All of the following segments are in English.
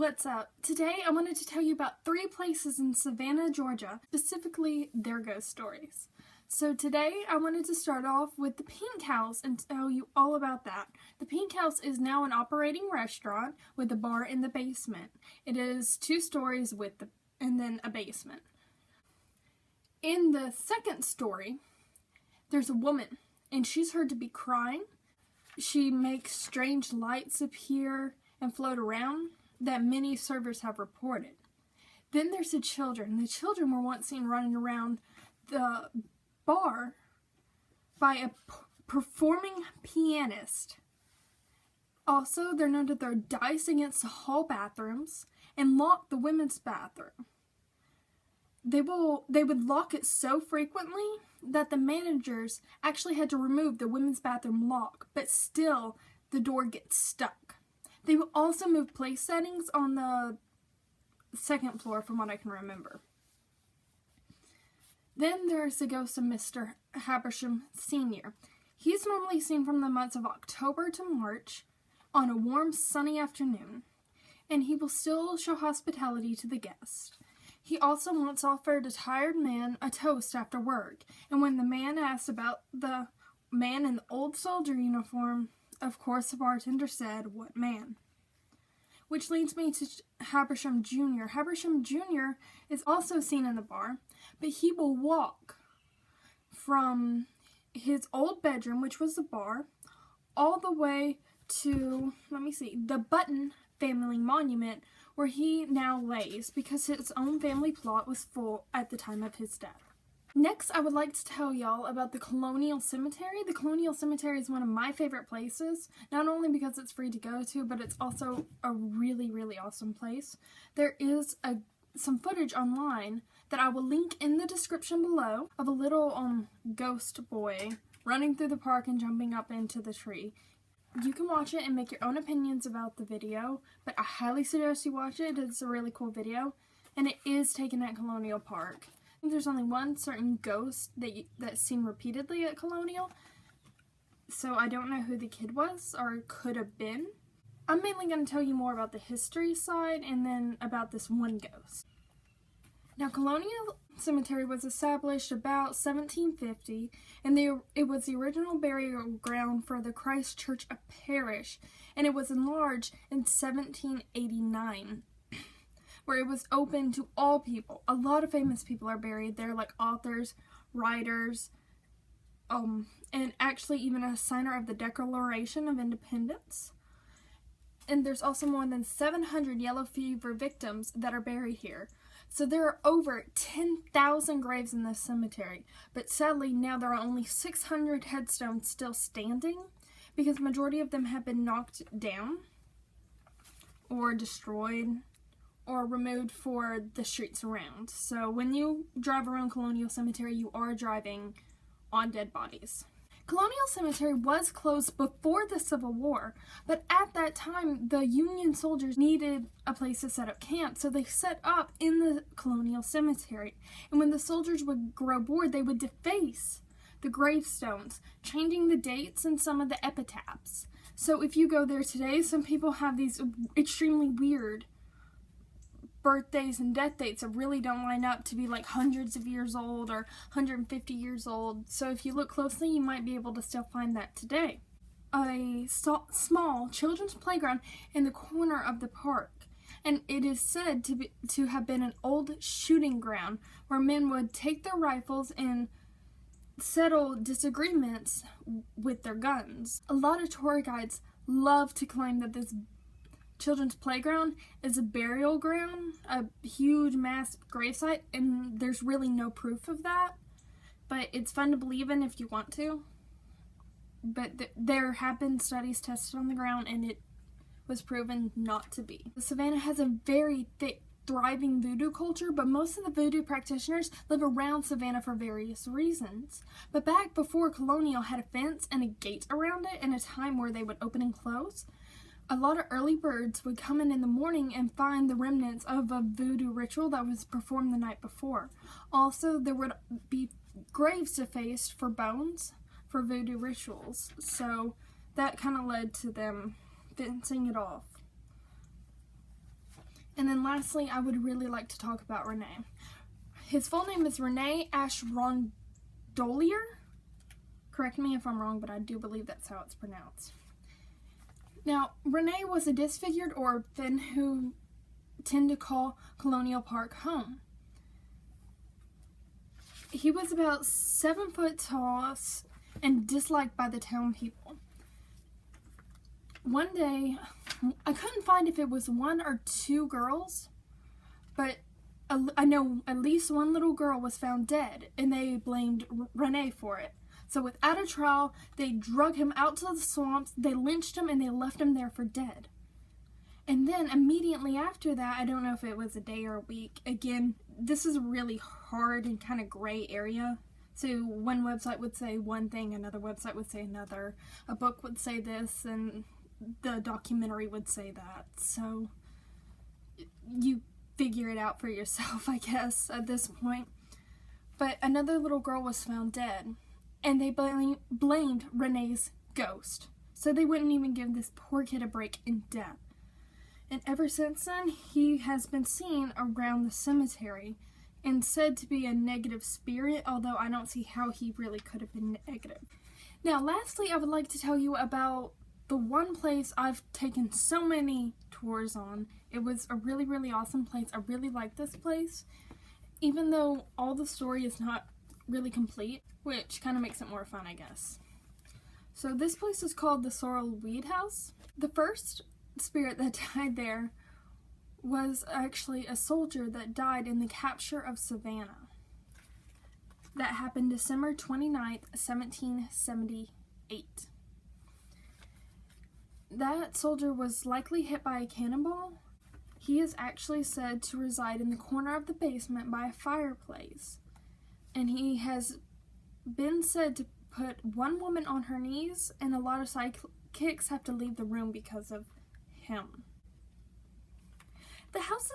What's up? Today I wanted to tell you about 3 places in Savannah, Georgia, specifically their ghost stories. So today I wanted to start off with the Pink House and tell you all about that. The Pink House is now an operating restaurant with a bar in the basement. It is 2 stories and then a basement. In the second story, there's a woman and she's heard to be crying. She makes strange lights appear and float around that many servers have reported. Then there's the children. The children were once seen running around the bar by a performing pianist. Also, they're known to throw dice against the hall bathrooms and lock the women's bathroom. They would lock it so frequently that the managers actually had to remove the women's bathroom lock, but still the door gets stuck. They will also move place settings on the 2nd floor from what I can remember. Then there's the ghost of Mr. Habersham Sr. He's normally seen from the months of October to March on a warm, sunny afternoon, and he will still show hospitality to the guests. He also once offered a tired man a toast after work, and when the man asked about the man in the old soldier uniform, of course the bartender said, "What man?" Which leads me to Habersham Jr. Habersham Jr. is also seen in the bar, but he will walk from his old bedroom, which was the bar, all the way to, the Button family monument, where he now lays because his own family plot was full at the time of his death. Next, I would like to tell y'all about the Colonial Cemetery. The Colonial Cemetery is one of my favorite places, not only because it's free to go to, but it's also a really, really awesome place. There is some footage online that I will link in the description below of a little ghost boy running through the park and jumping up into the tree. You can watch it and make your own opinions about the video, but I highly suggest you watch it. It's a really cool video, and it is taken at Colonial Park. I think there's only one certain ghost that's seen repeatedly at Colonial, so I don't know who the kid was or could have been. I'm mainly going to tell you more about the history side and then about this one ghost. Now, Colonial Cemetery was established about 1750, and it was the original burial ground for the Christ Church of Parish, and it was enlarged in 1789. Where it was open to all people. A lot of famous people are buried there, like authors, writers, and actually even a signer of the Declaration of Independence. And there's also more than 700 yellow fever victims that are buried here. So there are over 10,000 graves in this cemetery, but sadly now there are only 600 headstones still standing because the majority of them have been knocked down or destroyed or removed for the streets around. So when you drive around Colonial Cemetery, you are driving on dead bodies. Colonial Cemetery was closed before the Civil War, but at that time, the Union soldiers needed a place to set up camp, so they set up in the Colonial Cemetery. And when the soldiers would grow bored, they would deface the gravestones, changing the dates and some of the epitaphs. So if you go there today, some people have these extremely weird birthdays and death dates that really don't line up to be like hundreds of years old or 150 years old. So if you look closely, you might be able to still find that today. A small children's playground in the corner of the park, and it is said to have been an old shooting ground where men would take their rifles and settle disagreements with their guns. A lot of tour guides love to claim that this children's playground is a burial ground, a huge mass gravesite, and there's really no proof of that, but it's fun to believe in if you want to. But there have been studies tested on the ground and it was proven not to be. Savannah has a very thick, thriving voodoo culture, but most of the voodoo practitioners live around Savannah for various reasons. But back before Colonial had a fence and a gate around it and a time where they would open and close, a lot of early birds would come in the morning and find the remnants of a voodoo ritual that was performed the night before. Also, there would be graves defaced for bones for voodoo rituals, so that kind of led to them fencing it off. And then lastly, I would really like to talk about Renee. His full name is Renee Ashrondolier. Correct me if I'm wrong, but I do believe that's how it's pronounced. Now, Renee was a disfigured orphan who tend to call Colonial Park home. He was about 7 foot tall and disliked by the town people. One day, I couldn't find if it was 1 or 2 girls, but I know at least one little girl was found dead, and they blamed Renee for it. So without a trial, they drug him out to the swamps, they lynched him, and they left him there for dead. And then immediately after that, I don't know if it was a day or a week, again, this is a really hard and kind of gray area. So one website would say one thing, another website would say another. A book would say this, and the documentary would say that. So you figure it out for yourself, I guess, at this point. But another little girl was found dead, and they blamed Renee's ghost. So they wouldn't even give this poor kid a break in death. And ever since then, he has been seen around the cemetery and said to be a negative spirit, although I don't see how he really could have been negative. Now, lastly, I would like to tell you about the one place I've taken so many tours on. It was a really, really awesome place. I really like this place, even though all the story is not really complete, which kind of makes it more fun, I guess. So this place is called the Sorrel Weed House. The first spirit that died there was actually a soldier that died in the capture of Savannah. That happened December 29th, 1778. That soldier was likely hit by a cannonball. He is actually said to reside in the corner of the basement by a fireplace. And he has been said to put one woman on her knees, and a lot of sidekicks have to leave the room because of him. The house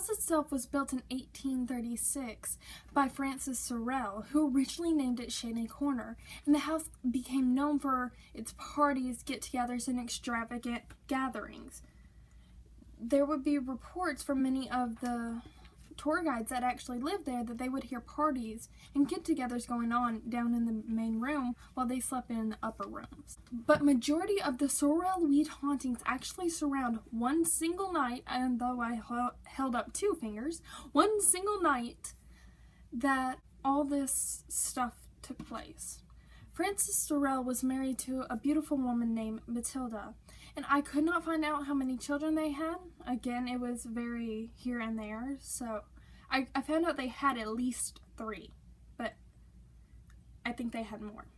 itself was built in 1836 by Francis Sorrel, who originally named it Shady Corner, and the house became known for its parties, get-togethers, and extravagant gatherings. There would be reports from many of the tour guides that actually lived there that they would hear parties and get-togethers going on down in the main room while they slept in the upper rooms. But majority of the Sorrel Weed hauntings actually surround one single night, and though I held up 2 fingers, one single night that all this stuff took place. Francis Sorrel was married to a beautiful woman named Matilda, and I could not find out how many children they had. Again, it was very here and there, so I found out they had at least 3, but I think they had more.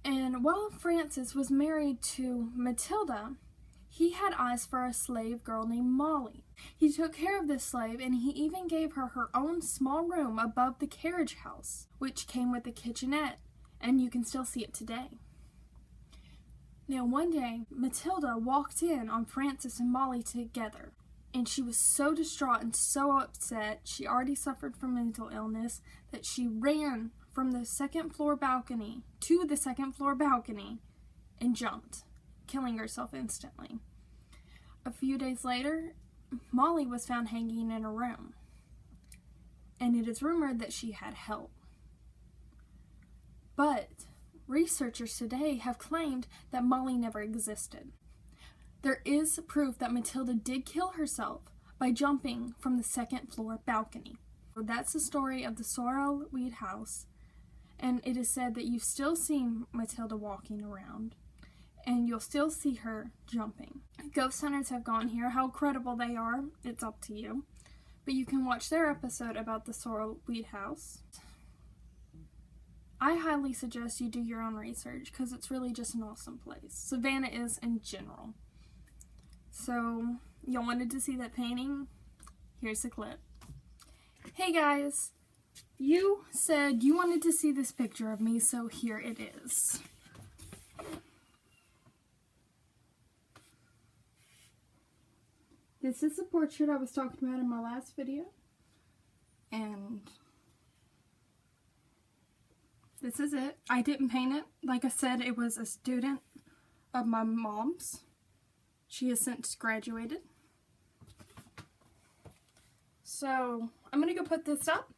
And while Francis was married to Matilda, he had eyes for a slave girl named Molly. He took care of this slave, and he even gave her her own small room above the carriage house, which came with a kitchenette, and you can still see it today. Now, one day, Matilda walked in on Francis and Molly together, and she was so distraught and so upset, she already suffered from mental illness, that she ran from the 2nd floor balcony to the 2nd floor balcony and jumped, killing herself instantly. A few days later, Molly was found hanging in a room, and it is rumored that she had help. But researchers today have claimed that Molly never existed. There is proof that Matilda did kill herself by jumping from the 2nd floor balcony. So that's the story of the Sorrel Weed House, and it is said that you still see Matilda walking around, and you'll still see her jumping. Ghost hunters have gone here. How credible they are, it's up to you. But you can watch their episode about the Sorrel Weed House. I highly suggest you do your own research because it's really just an awesome place. Savannah is in general. So, y'all wanted to see that painting? Here's the clip. Hey guys, you said you wanted to see this picture of me, so here it is. This is the portrait I was talking about in my last video. And this is it. I didn't paint it. Like I said, it was a student of my mom's. She has since graduated. So I'm gonna go put this up